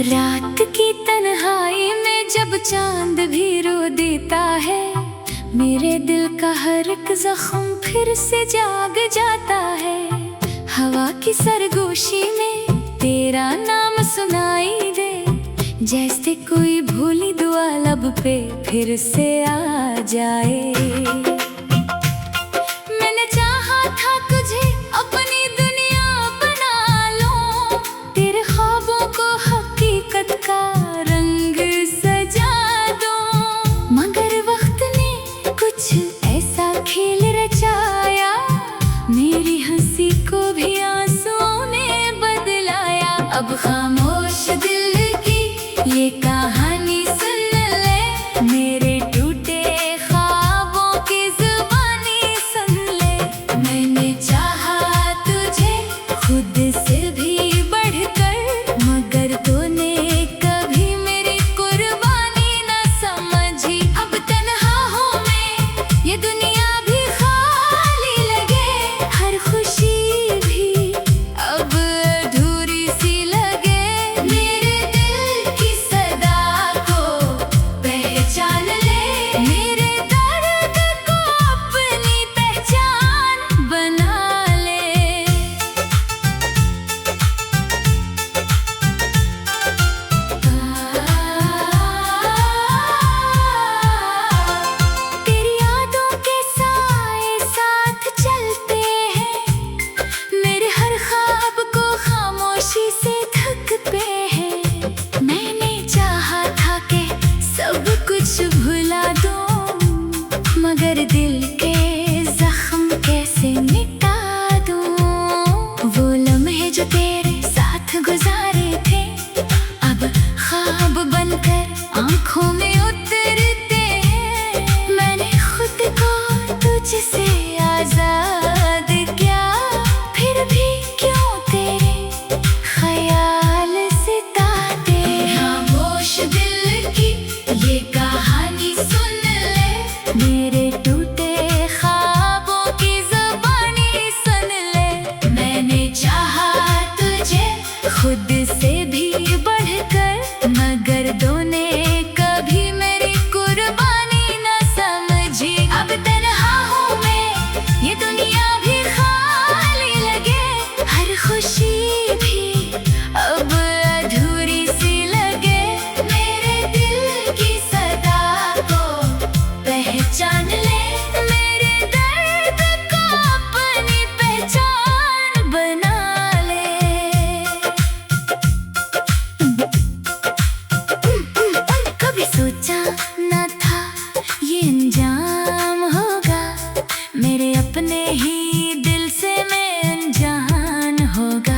रात की तन्हाई में जब चांद भी रो देता है, मेरे दिल का हर एक जख्म फिर से जाग जाता है। हवा की सरगोशी में तेरा नाम सुनाई दे, जैसे कोई भूली दुआ लब पे फिर से आ जाए। खेल रचाया, मेरी हंसी को भी आंसुओं ने बदलाया। अब खामोश दिल की ये कहानी सुन ले, मेरे टूटे ख्वाबों की जुबानी सुन ले। मैंने चाहा तुझे खुद से भी बढ़कर, मगर तूने कभी मेरी कुर्बानी न समझी। अब तन्हा हूँ मैं, ये दुनिया से थकते हैं। मैंने चाहा था कि सब कुछ भुला दूं, मगर दिल के जख्म कैसे मिटा दूं। वो लम्हे जो तेरे साथ गुजारे थे, अब ख्वाब बनकर आंखों में उतरते हैं। मैंने खुद को तुझसे आजाद किया, फिर भी क्यों तेरे ख्याल सिताते। खामोश दिल की ये कहानी सुन ले, मेरे टूटे ख्वाबों की जुबानी सुन ले। मैंने चाहा तुझे खुद से भी बढ़कर, मगर तूने कभी मेरी कुर्बानी न समझी। अब तन्हा हूँ मैं, ये दुनिया भी खाली लगे, हर खुशी भी अब अधूरी सी लगे। मेरे दिल की सदा को पहचान ले, मेरे दर्द को अपनी पहचान बना ले। कभी सोचा न था ये अंजाम होगा, मेरे अपने ही दिल से मैं अनजान होगा।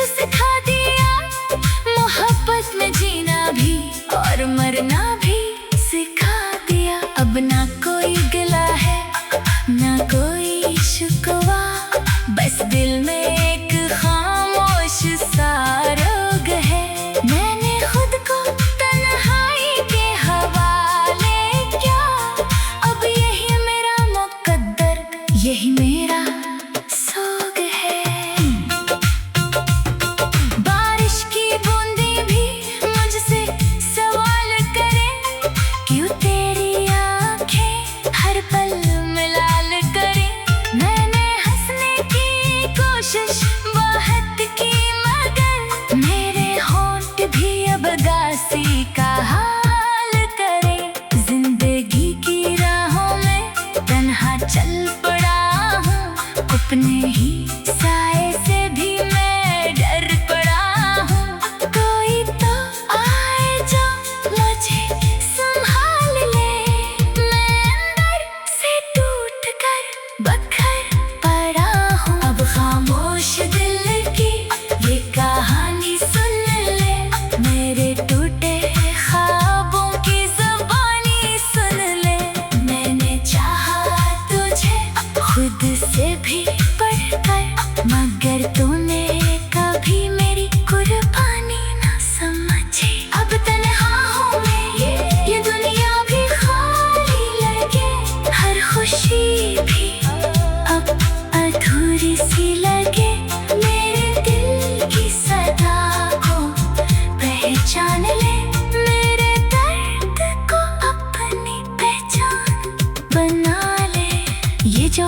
सिखा दिया मोहब्बत में जीना भी और मरना भी सिखा दिया। अब ना कोई गिला है ना कोई शिकवा, बस दिल में एक खामोश सा रोग है। मैंने खुद को तन्हाई के हवाले किया, अब यही मेरा मुकद्दर, यही मेरा सोग है।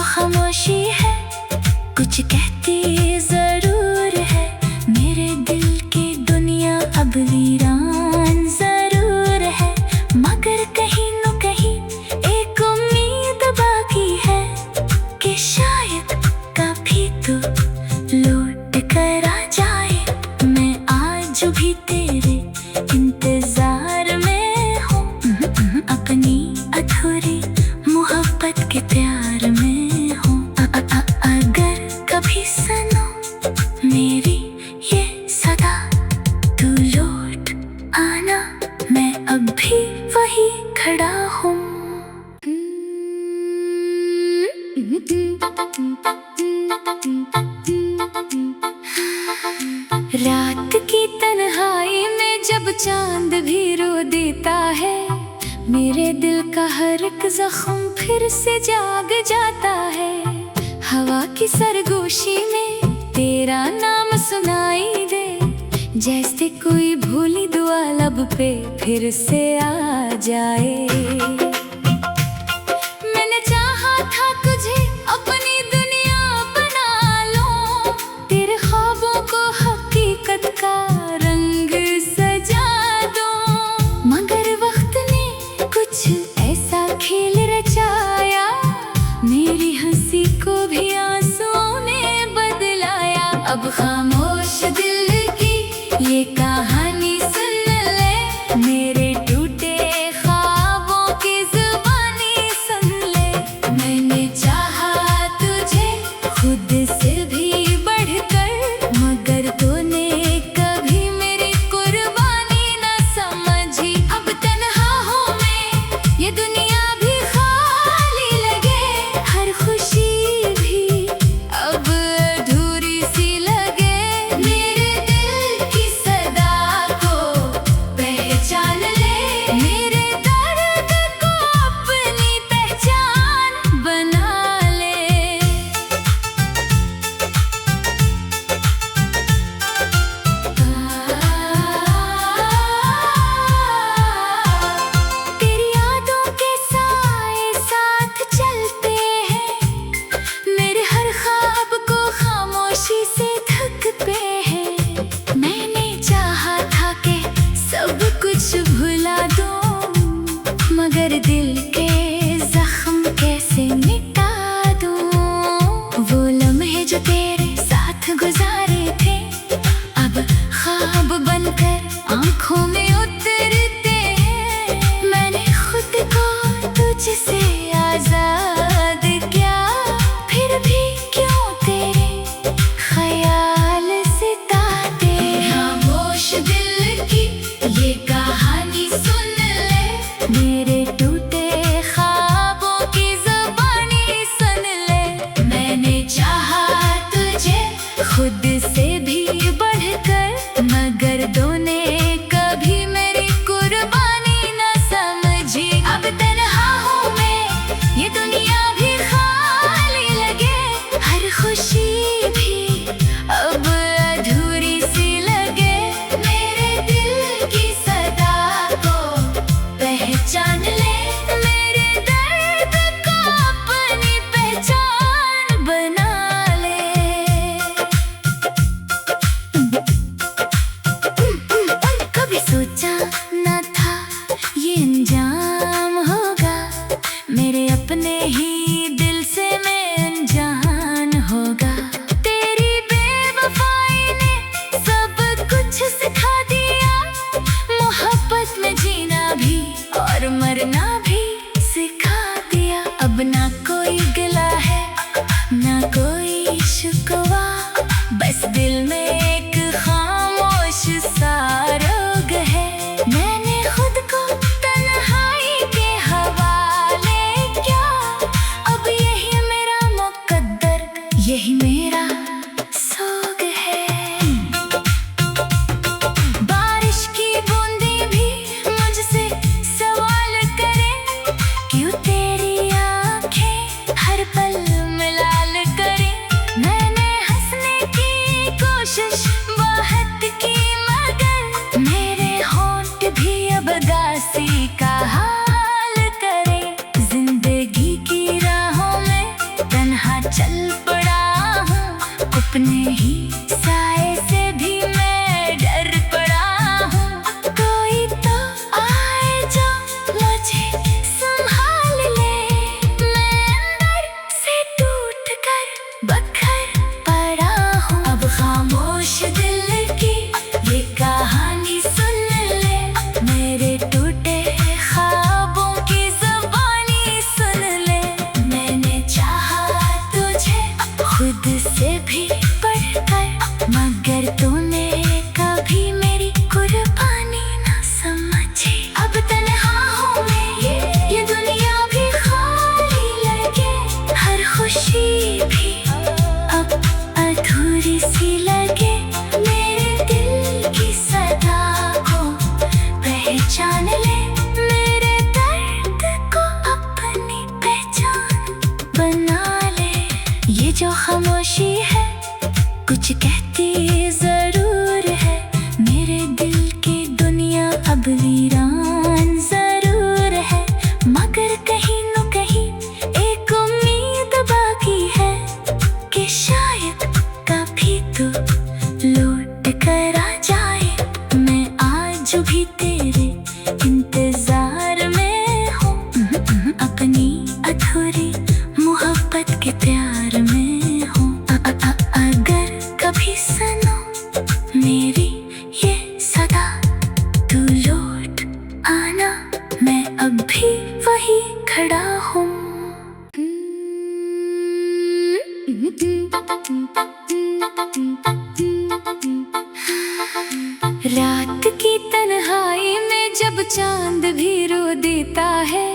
खामोशी है, कुछ कहती जरूर है। मेरे दिल की दुनिया अब वीरान जरूर है, मगर कहीं न कहीं एक उम्मीद बाकी है कि शायद कभी तो लौट कर आ जाए। मैं आज भी तेरे इंतजार में हूँ, अपनी अधूरी मोहब्बत के प्यार में हूँ। अगर कभी सुनो मेरी ये सदा, तू लौट आना, मैं अब भी वही खड़ा हूँ। रात की तन्हाई में जब चांद भी रो देता है, मेरे दिल का हर एक जख्म फिर से जाग जाता है। हवा की सरगोशी में तेरा नाम सुनाई दे, जैसे कोई भूली दुआ लब पे फिर से आ जाए। मैंने चाहा था तुझे अपनी दुनिया बना लो, तेरे ख्वाबों को हकीकत का रंग सजा दो, मगर वक्त ने कुछ ऐसा खेल रचाया, मेरी हंसी को भी आंसुओं ने बदलाया। अब खामोश दिल की ये कहानी सुन ले, मेरे टूटे ख्वाबों की जुबानी सुन ले। मैंने चाहा तुझे खुद से भी बढ़कर, मगर तूने कभी मेरी कुर्बानी न समझी। अब तन्हा हूँ मैं, ये दुनिया भी खाली लगे, हर खुशी भी अब अधूरी सी लगे। मेरे दिल की सदा को पहचान ले, मेरे दर्द को अपनी पहचान बना ले। तेरी यादों के साए साथ चलते हैं, मेरे हर ख्वाब को खामोशी से ढकते हैं। मैंने चाहा था कि सब कुछ भुला दूं, मगर दिल के जख्म कैसे मिटा दूं। वो लम्हे जो तेरे साथ गुजारे थे, अब ख्वाब बनकर आंखों में उतरते हैं। मैंने खुद को तुझसे आजाद किया, फिर भी क्यों तेरे ख्याल सताते। खामोश दिल की ये कहानी सुन ले, मेरे टूटे ख्वाबों की जुबानी सुन ले। मैंने चाहा तुझे खुद से भी बढ़कर, मगर तूने कभी मेरी कुर्बानी न समझी। अब तन्हा हूँ मैं, ये दुनिया भी खाली लगे, हर खुशी भी अब अधूरी सी लगे। मेरे दिल की सदा को पहचान ले, जो खामोशी है कुछ कहती जरूर है। मेरे दिल की दुनिया अब वीरान जरूर है, मगर कहीं न कहीं एक उम्मीद बाकी है कि शायद कभी तो लौट कर आ जाए। मैं आज भी तेरे इंतजार में हूँ, अपनी अधूरी मोहब्बत के प्यार में हूँ। अगर कभी सुनो मेरी ये सदा, तू लौट आना, मैं अब भी वही खड़ा हूँ। रात की तन्हाई में जब चांद भी रो देता है,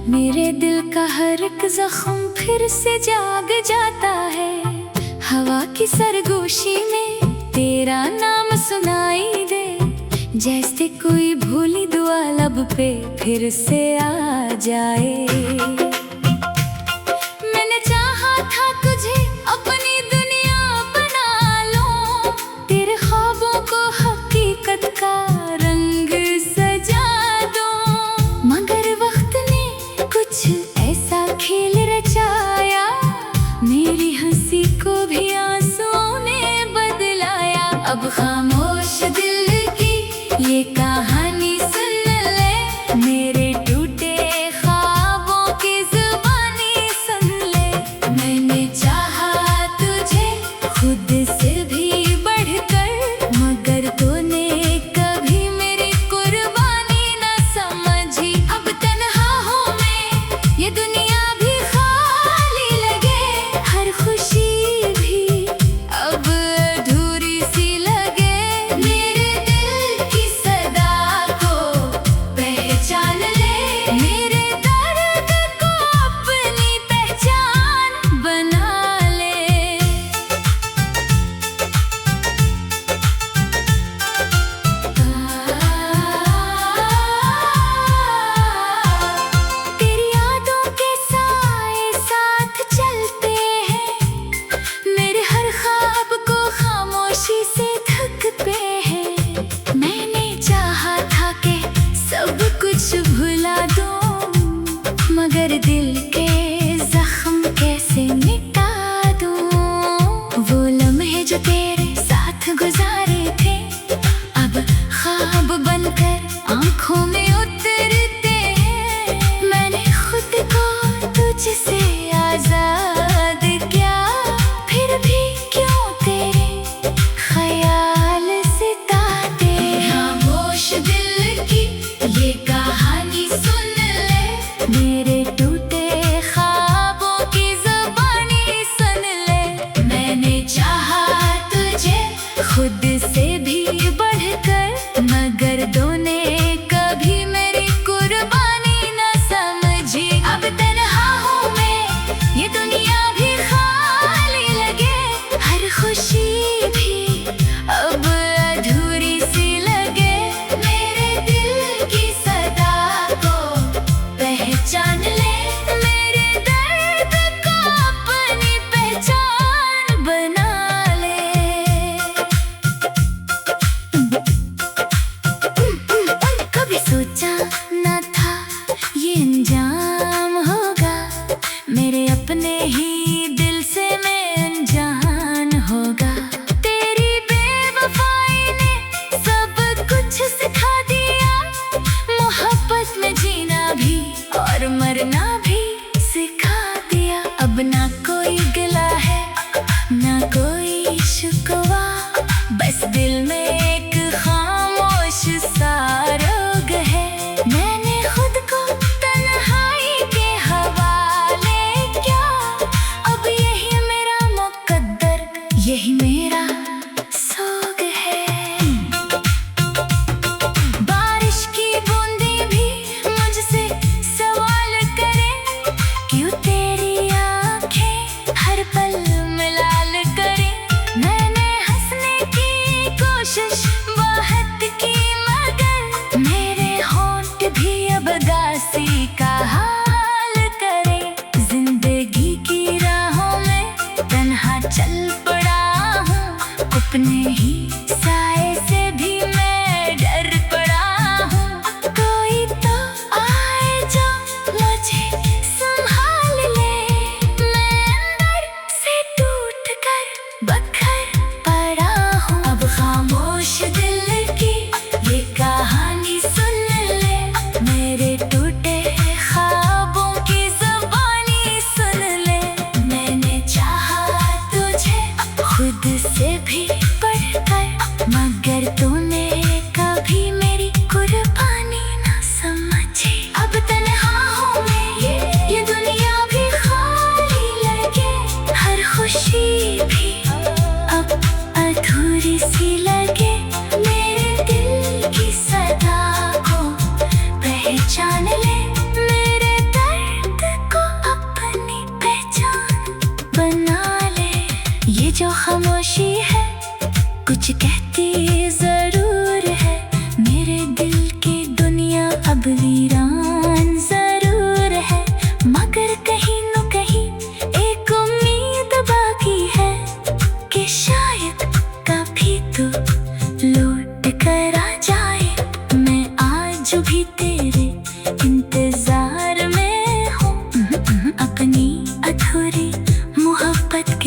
मेरे दिल का हर एक जख्म फिर से जाग जाता है। हवा की सरगोशी में तेरा नाम सुनाई दे, जैसे कोई भूली दुआ लब पे फिर से आ जाए। मैंने चाहा था तुझे अपनी दुनिया बना लो, तेरे ख्वाबों को हकीकत का रंग सजा दो, मगर वक्त ने कुछ ऐसा खेल रचाया, मेरी हंसी को भी आंसुओं ने बदलाया। अब खामोश दिल की ये कहानी सुन ले, मेरे टूटे ख्वाबों की जुबानी सुन ले। मैंने चाहा तुझे खुद से भी बढ़कर, मगर तूने कभी मेरी कुर्बानी ना समझी। अब तन्हा हूँ मैं, ये दुनिया भी खाली लगे, हर खुशी भी अब अधूरी सी लगे। मेरे दिल की सदा को पहचान ले, मेरे दर्द को अपनी पहचान बना ले। तेरी यादों के साए साथ चलते हैं, मेरे हर ख्वाब को खामोशी से ढकते हैं। मैंने चाहा था कि सब कुछ भुला दूं, मगर दिल के जख्म कैसे मिटा दूं। वो लम्हे जो तेरे साथ गुजारे थे, अब ख्वाब बनकर आंखों में उतरते हैं। मैंने खुद को तुझसे आजाद किया, फिर भी क्यों तेरे ख्याल सताते। खामोश दिल की ये कहानी सुन ले, मेरे टूटे ख्वाबों की जुबानी सुन ले। मैंने चाहा तुझे खुद से भी बढ़कर, मगर तूने कभी मेरी कुर्बानी ना समझी। अब तन्हा हूँ मैं, ये दुनिया भी खाली लगे, हर खुशी भी अब अधूरी सी लगे। मेरे दिल की सदा को पहचान ले, मेरे दर्द को अपनी पहचान बना ले। कभी सोचा न था ये अंजाम होगा, मेरे अपने ही दिल से मैं अनजान होगा। तेरी बेवफाई ने सब कुछ सिखा दिया, मोहब्बत में जीना भी और मरना भी सिखा दिया। अब ना कोई गिला है ना कोई शिकवा, बस दिल में एक खामोश सा रोग है। मैंने खुद को तन्हाई के हवाले किया, अब यही मेरा मुकद्दर, यही मेरा सोग है। बारिश की बूंदें भी मुझसे सवाल करें, क्यों तेरी आंखें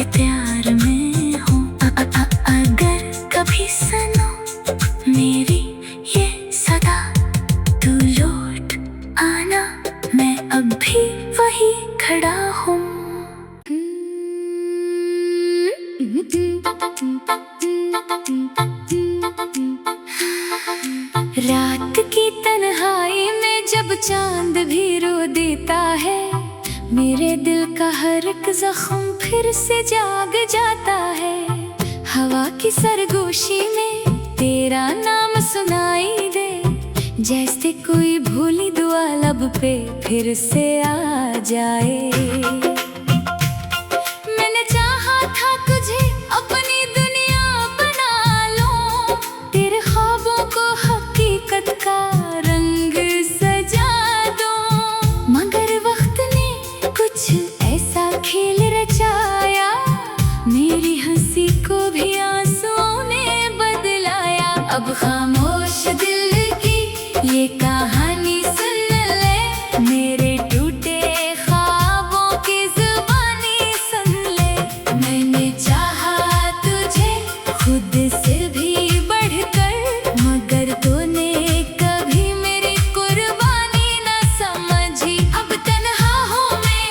के प्यार में हूँ। अगर कभी सुनो मेरी ये सदा, तू लौट आना, मैं अब भी वही खड़ा हूँ। रात की तन्हाई में जब चांद भी रो देता है, मेरे दिल का हर एक जख्म फिर से जाग जाता है। हवा की सरगोशी में तेरा नाम सुनाई दे, जैसे कोई भूली दुआ लब पे फिर से आ जाए। मैंने चाहा था तुझे अपनी दुनिया बना लो, तेरे ख्वाबों को हकीकत का रंग सजा दो, मगर वक्त ने कुछ ऐसा खेल रचाया, मेरी हंसी को भी आंसुओं ने बदलाया। अब खामोश दिल की ये कहानी सुन ले, मेरे टूटे ख्वाबों की जुबानी सुन ले। मैंने चाहा तुझे खुद से भी बढ़कर, मगर तूने कभी मेरी कुर्बानी न समझी। अब तन्हा हूँ मैं,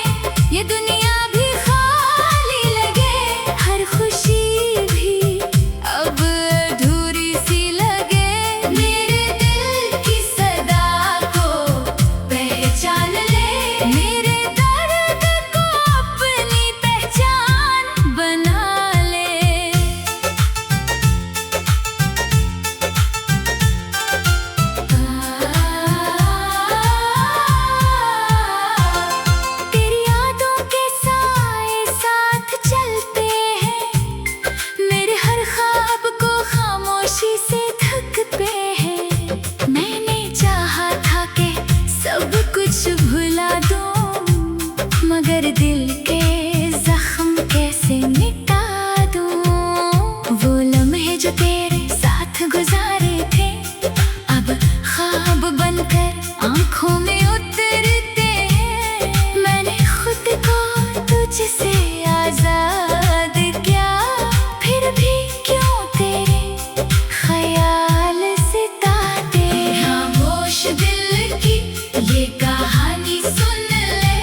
ये दुनिया भी खाली लगे, हर खुशी भी अब अधूरी सी लगे। मेरे दिल की सदा को पहचान ले, मेरे दर्द को अपनी पहचान बना ले। तेरी यादों के साए साथ चलते हैं, मेरे हर ख्वाब को खामोशी से ढकते हैं। मैंने चाहा था कि सब कुछ भुला दूं, मगर दिल के जख्म कैसे मिटा दूं। वो लम्हे जो तेरे साथ गुजारे थे, अब ख्वाब बनकर आंखों में उतरते हैं। मैंने खुद को तुझसे आजाद किया, फिर भी क्यों तेरे ख्याल सिताते। खामोश दिल की ये कहानी सुन ले,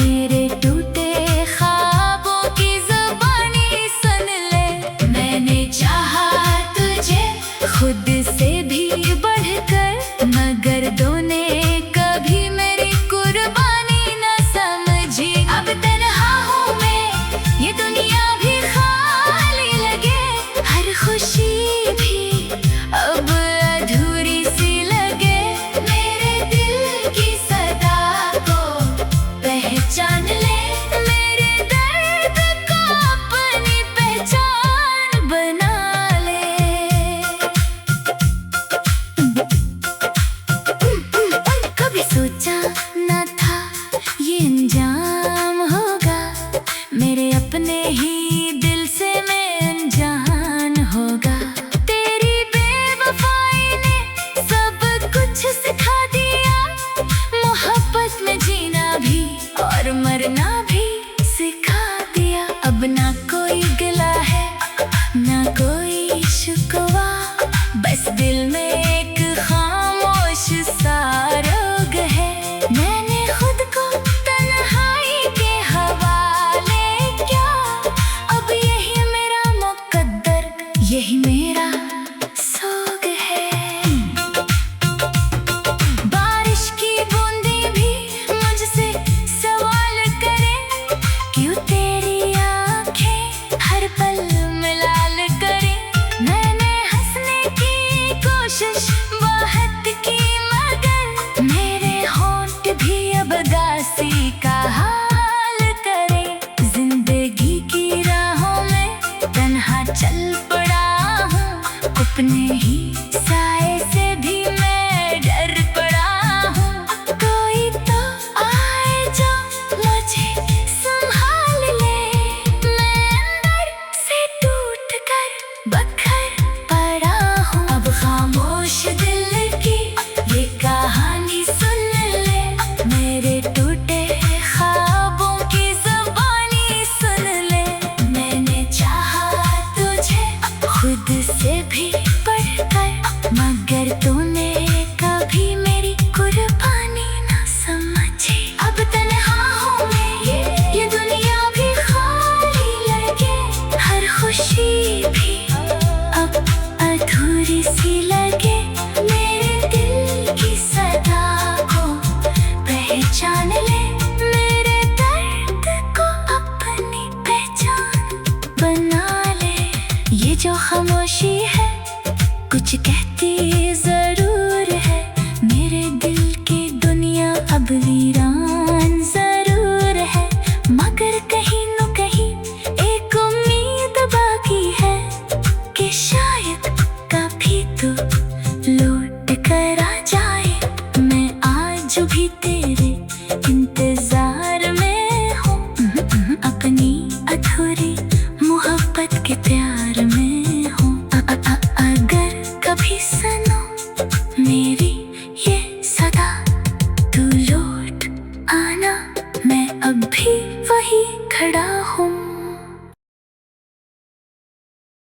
मेरे टूटे ख्वाबों की जुबानी सुन ले। मैंने चाहा तुझे खुद से भी बढ़कर, मगर तूने कभी मेरी कुर्बानी न समझी। अब तन्हा हूँ मैं, ये दुनिया भी खाली लगे, हर खुशी भी अब अधूरी सी लगे। मेरे दिल की सदा को पहचान ले, मेरे दर्द को अपनी पहचान बना ले। कभी सोचा न था ये अंजाम होगा, मेरे अपने ही दिल से मैं अनजान होगा। तेरी बेवफाई ने सब कुछ सिखा दिया, मोहब्बत में जीना भी और मरना भी सिखा दिया। अब ना कोई गिला है, ना कोई शिकवा, बस दिल में एक खामोश सा रोग है। मैंने खुद को तन्हाई के हवाले किया, अब यही मेरा मुकद्दर, यही मेरा सोग है। बारिश की बूंदें भी मुझसे सवाल करें, क्यों तेरी आंखें हर पल मिलाल करें। मैंने हंसने की कोशिश बहुत की, मगर मेरे होंठ भी अब दासी का हाल करें। जिंदगी की राहों में तन्हा चल पड़ा हूँ, अपने ही साए से भी मैं डर पड़ा हूँ। कोई तो आए जो मुझे संभाल ले, मैं अंदर से टूट कर बखर पड़ा हूँ। अब खामोश दिल की ये कहानी सुन ले, मेरे टूटे खामोशी है, कुछ कहती जरूर है। मेरे दिल की दुनिया अब वीरान जरूर है, मगर कहीं न कहीं एक उम्मीद बाकी है कि शायद कभी तो लौट कर आ जाए। मैं आज भी तेरे इंतजार में हूँ, अपनी अधूरी मोहब्बत के प्यार में हूँ। अगर कभी सुनो मेरी ये सदा, तू लौट आना, मैं अब भी वही खड़ा